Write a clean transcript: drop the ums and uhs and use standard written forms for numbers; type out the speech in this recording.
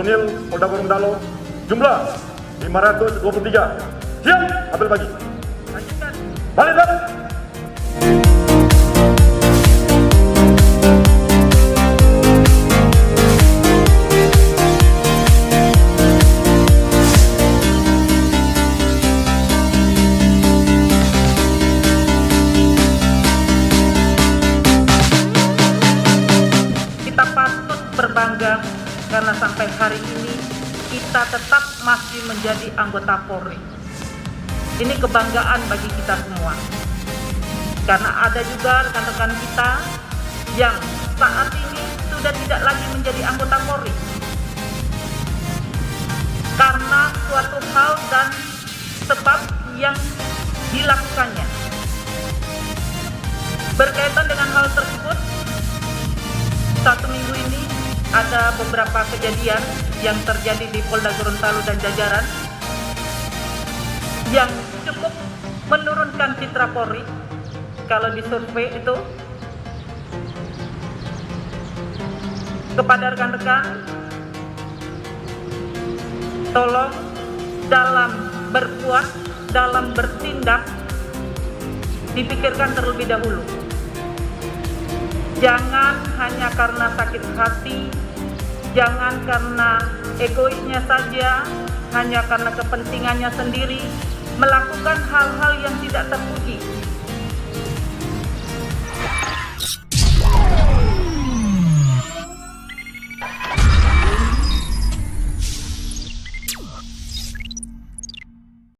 personil Polda Gorontalo jumlah 523. Siap, ambil bagi. Lanjutkan. Balik, balik. Kita patut berbangga karena sampai hari ini kita tetap masih menjadi anggota Polri. Ini kebanggaan bagi kita semua. Karena ada juga rekan-rekan kita yang saat ini sudah tidak lagi menjadi anggota Polri. Karena suatu hal dan sebab yang dilakukannya. Berkaitan dengan hal tersebut, satu minggu ini ada beberapa kejadian yang terjadi di Polda Gorontalo dan jajaran yang cukup menurunkan citra Polri. Kalau disurvei itu kepada rekan-rekan, tolong dalam berbuat, dalam bertindak dipikirkan terlebih dahulu. Jangan hanya karena sakit hati, jangan karena egoisnya saja, hanya karena kepentingannya sendiri, melakukan hal-hal yang tidak terpuji